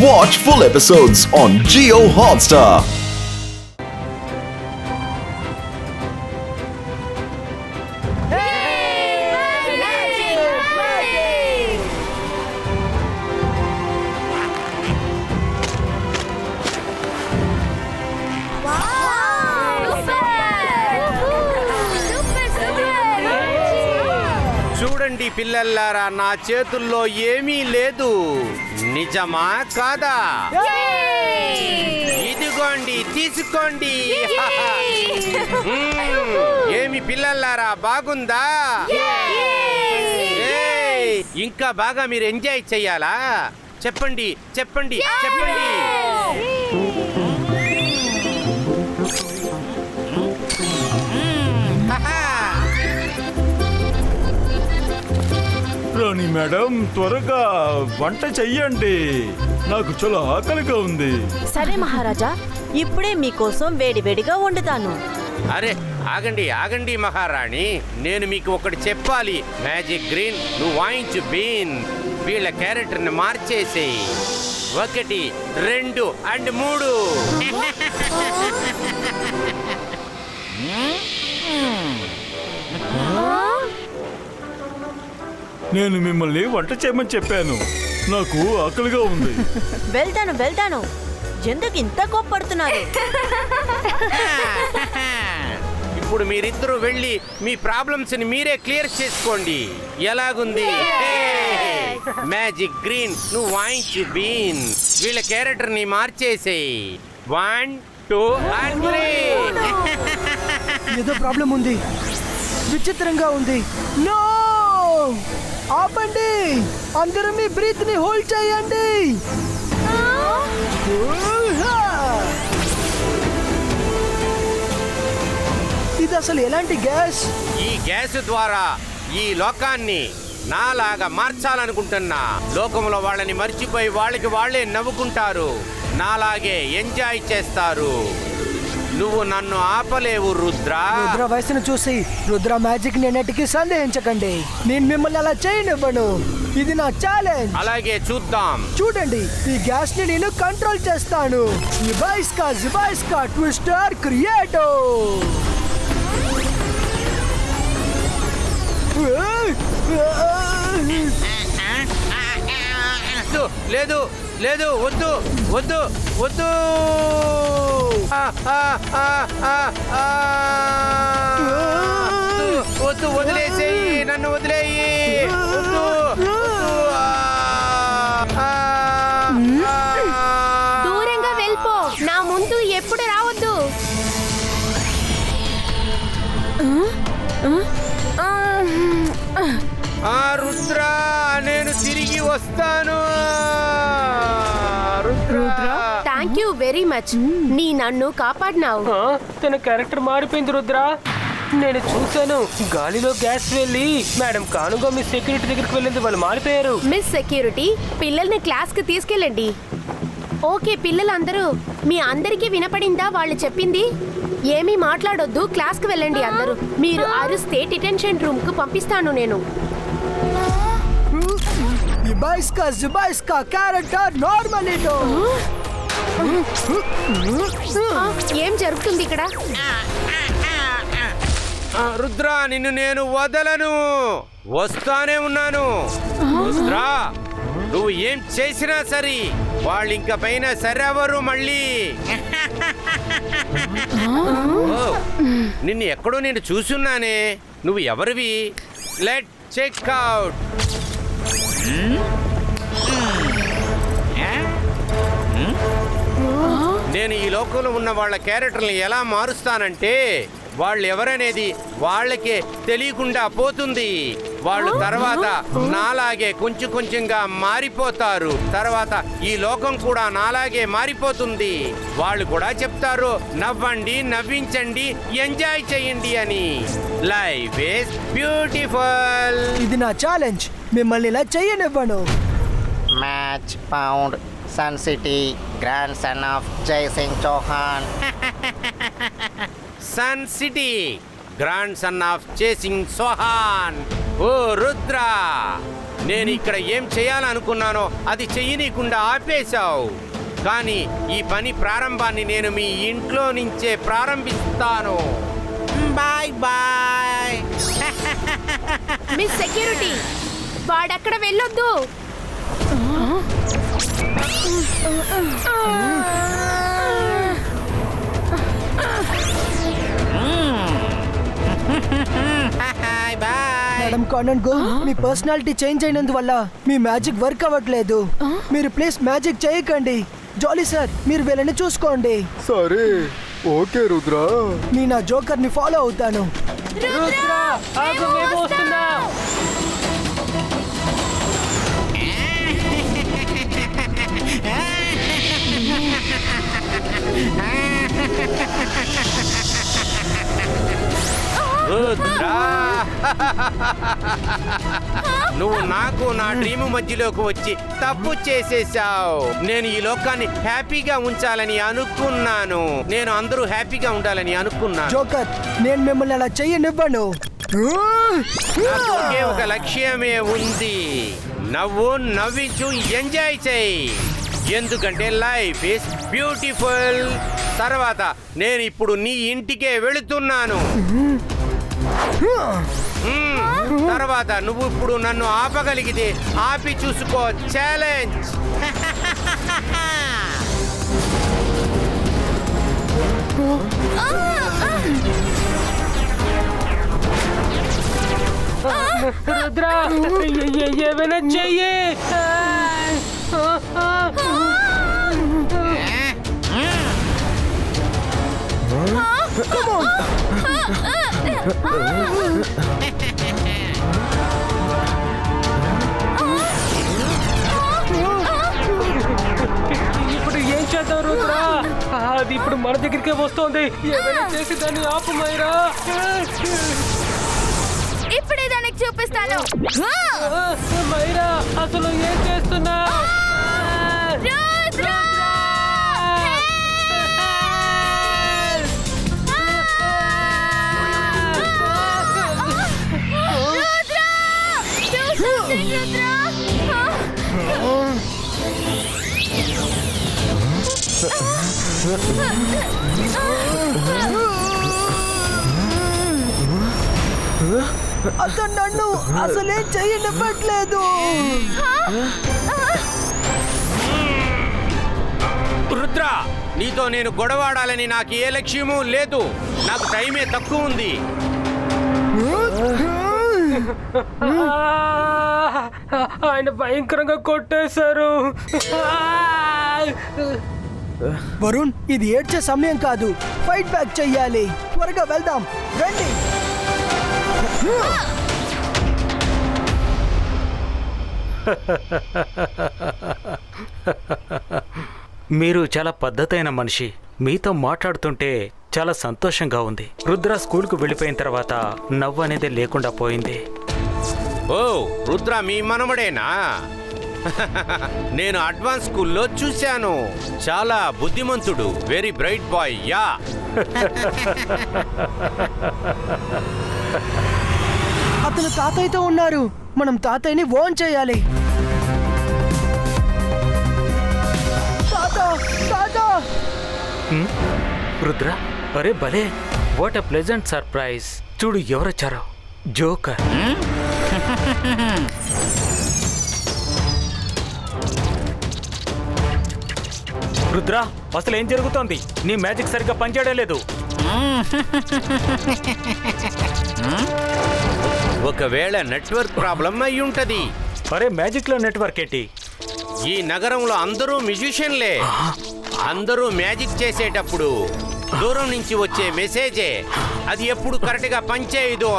Watch full episodes on Jio Hotstar. చూడండి పిల్లల్లారా, నా చేతుల్లో ఏమీ లేదు. నిజమా కాదా? ఇదిగోండి, తీసుకోండి. ఏమి పిల్లల్లారా, బాగుందా? ఇంకా బాగా మీరు ఎంజాయ్ చెయ్యాలా? చెప్పండి చెప్పండి చెప్పండి. రాణి మేడం, త్వరగా వంట చెయ్యండి, నాకు చాలా ఆకలిగా ఉంది. సరే మహారాజా, ఇప్పుడే మీకోసం వేడివేడిగా వండుతాను. అరే ఆగండి ఆగండి మహారాణి, నేను మీకు ఒకటి చెప్పాలి. మ్యాజిక్ గ్రీన్, నువ్వు వాయించు బీన్. వీళ్ళ క్యారెక్టర్ని మార్చేసేయి. 1, 2 అండ్ 3. నేను మిమ్మల్ని వంట చేయమని చెప్పాను, నాకు ఆకలిగా ఉంది. వెళ్తాను. ఎందుకు ఇంత కోప్పడుతున్నారు? ఇప్పుడు మీరిద్దరూ వెళ్ళి మీ ప్రాబ్లమ్స్ ని మీరే క్లియర్ చేసుకోండి. ఎలాగుంది? మ్యాజిక్ గ్రీన్, నువ్వు వాయించు బీన్. వీళ్ళ క్యారెక్టర్ ని మార్చేసేయి. 1, 2 and 3. ఏదో ప్రాబ్లం ఉంది, విచిత్రంగా ఉంది. నో, ఆపండి, అందరూ మీ బ్రీత్ ని హోల్డ్ చేయండి. ఇది అసలు ఎలాంటి గ్యాస్? ఈ గ్యాస్ ద్వారా ఈ లోకాన్ని నాలాగా మార్చాలనుకుంటున్నా. లోకంలో వాళ్ళని మర్చిపోయి వాళ్ళకి వాళ్ళే నవ్వుకుంటారు, నాలాగే ఎంజాయ్ చేస్తారు. నువ్వు నన్ను ఆపలేవు రుద్రా. రుద్ర వయసును చూసి రుద్ర మ్యాజిక్ నేటికి సందేహించకండి. నేను మిమ్మల్ని అలా చేయనివ్వను. ఇది నా ఛాలెంజ్. అలాగే చూద్దాం. చూడండి, ఈ గ్యాస్ ని నేను కంట్రోల్ చేస్తాను. జిబాయిస్కా ట్విస్టర్ క్రియేటో. లేదు లేదు, వద్దు వద్దు వద్దు. వద్దు, వదిలేసేయి, నన్ను వదిలేయి. వద్దు. దూరంగా వెళ్ళిపో, నా ముందు ఎప్పుడు రావద్దు. రుద్రా, నేను తిరిగి వస్తాను. థ్యాంక్ యూ వెరీ మచ్, నీ నన్ను కాపాడినావు. తన క్యారెక్టర్ మారిపోయింది రుద్ర. నేను చూశాను, గాలిలో గ్యాస్ వెళ్ళి మేడం కానుగా మీ సెక్యూరిటీ దగ్గరికి వెళ్ళింది, వాళ్ళు మారిపోయారు. మిస్ సెక్యూరిటీ, పిల్లల్ని క్లాస్ కి తీసుకెళ్ళండి. ఓకే పిల్లలందరూ, మీ అందరికీ వినపడిందా వాళ్ళు చెప్పింది? ఏమీ మాట్లాడొద్దు, క్లాస్ కి వెళ్ళండి అందరూ. మీరు అరుస్తే డిటెన్షన్ రూమ్ కు పంపిస్తాను నేను. జిబాయిస్కా క్యారెక్టర్ నార్మలిటో. ఏం జరుగుతుంది ఇక్కడ? రుద్రా, నిన్ను నేను వదలను, వస్తానే ఉన్నాను. రుద్రా, నువ్వు ఏం చేసినా సరే వాళ్ళు ఇంక పైన సరెవరు మళ్ళీ. నిన్ను ఎక్కడో నేను చూసున్నానే, నువ్వు ఎవరివి? Let check out. నేను ఈ లోకంలో ఉన్న వాళ్ళ క్యారెక్టర్ని ఎలా మారుస్తానంటే, వాళ్ళు ఎవరనేది వాళ్ళకే తెలియకుండా పోతుంది. వాళ్ళు తర్వాత నాలాగే కొంచెం కొంచెంగా మారిపోతారు. తర్వాత ఈ లోకం కూడా నాలాగే మారిపోతుంది. వాళ్ళు కూడా చెప్తారు, నవ్వండి, నవ్వించండి, ఎంజాయ్ చేయండి అని. Life is beautiful. ఇది నా ఛాలెంజ్, మిమ్మల్ని ఇలా చెయ్యనివ్వను. Match pound son city grandson of Jai Singh Chauhan. Son city grandson of చేసింగ్ సోహాన్. ఓ రుద్ర, నేను ఇక్కడ ఏం చేయాలనుకున్నానో అది చెయ్యనీయకుండా ఆపేశావు. కానీ ఈ పని ప్రారంభాన్ని నేను మీ ఇంట్లో నుంచే ప్రారంభిస్తాను. Bye bye. మిస్ సెక్యూరిటీ, వాడక్కడ వెళ్ళొద్దు. మేడం కానన్ గో, మీ పర్సనాలిటీ చేంజ్ అయినందువల్ల మీ మ్యాజిక్ వర్క్ అవ్వట్లేదు. మీరు ప్లీజ్ మ్యాజిక్ చేయకండి. జాలీ సార్, మీరు వీళ్ళని చూసుకోండి. సరే, ఓకే రుద్ర. నేను నా జోకర్ ని ఫాలో అవుతాను. రుద్రా, నువ్వు నాకు నా డ్రీమ్ మధ్యలోకి వచ్చి తప్పు చేసేసావు. నేను ఈ లోకాన్ని హ్యాపీగా ఉంచాలని అనుకున్నాను. నేను అందరూ హ్యాపీగా ఉండాలని అనుకున్నాను. జోకర్, నేను మిమ్మల్ని అలా చెయ్యనివ్వను. నాకు ఒకే ఒక లక్ష్యమే ఉంది. నవ్వించు, ఎంజాయ్ చేయి. ఎందుకంటే లైఫ్ ఇస్ బ్యూటిఫుల్. తర్వాత నేను ఇప్పుడు నీ ఇంటికే వెళుతున్నాను. తర్వాత నువ్వు ఇప్పుడు నన్ను ఆపగలిగితే ఆపి చూసుకో. ఛాలెంజ్. రుద్ర, ఏమైనా చెయ్యి. ఇప్పుడు ఏం చేద్దాం రుద్ర? అది ఇప్పుడు మన దగ్గరికే వస్తోంది. ఏమైనా చేసి దాన్ని ఆపు మైరా. ఇప్పుడే దానికి చూపిస్తాను. మైరా, అసలు ఏం చేస్తున్నా? అతను నన్ను అసలేం చెయ్యనివ్వట్లేదు. రుద్ర, నీతో నేను గొడవాడాలని నాకు ఏ లక్ష్యమూ లేదు. నాకు టైమే తక్కువ ఉంది. ఆయన భయంకరంగా కొట్టేశారు. వరుణ్, ఇది ఏడ్చే సమయం కాదు. ఫైట్ బ్యాక్ చెయ్యాలి. త్వరగా వెళ్దాం, రండి. మీరు చాలా పద్ధతైన మనిషి. మీతో మాట్లాడుతుంటే చాలా సంతోషంగా ఉంది. రుద్ర స్కూల్కు వెళ్ళిపోయిన తర్వాత నవ్వు అనేది లేకుండా పోయింది. ఓ, రుద్ర మీ మనమడేనా? నేను అడ్వాన్స్ స్కూల్లో చూశాను. చాలా బుద్ధిమంతుడు. Very bright boy. యా. అతను తాతయ్యతో ఉన్నారు. మనం తాతయ్యని ఓన్ చేయాలి. రుద్ర, అరే భలే, వాట్ ఎ ప్లెజెంట్ సర్ప్రైజ్. చూడు ఎవరొచ్చారో. జోకర్. రుద్ర, అసలు ఏం జరుగుతోంది? నీ మ్యాజిక్ సరిగ్గా పనిచేయడం లేదు. ఒకవేళ నెట్వర్క్ ప్రాబ్లం అయి ఉంటది. అరే, మ్యాజిక్ లో నెట్వర్క్ ఏంటి? ఈ నగరంలో అందరూ మ్యూజిషియన్లే. అందరూ మ్యాజిక్ చేసేటప్పుడు దూరం నుంచి వచ్చే మెసేజే. అది ఎప్పుడు కరెక్ట్ గా పనిచేయదు.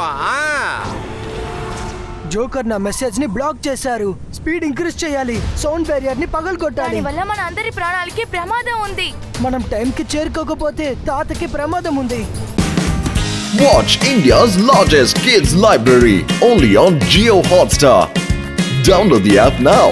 జోకర్ నా మెసేజ్ ని బ్లాక్ చేశారు. స్పీడ్ ఇంక్రీజ్ చేయాలి. సౌండ్ బ్యారియర్ ని పగలగొట్టాలి. దానివల్ల మన అందరి ప్రాణాలకి ప్రమాదం ఉంది. మనం టైంకి చేరుకోకపోతే తాతకి ప్రమాదం ఉంది. Watch India's largest kids library only on Jio Hotstar. Download the app now.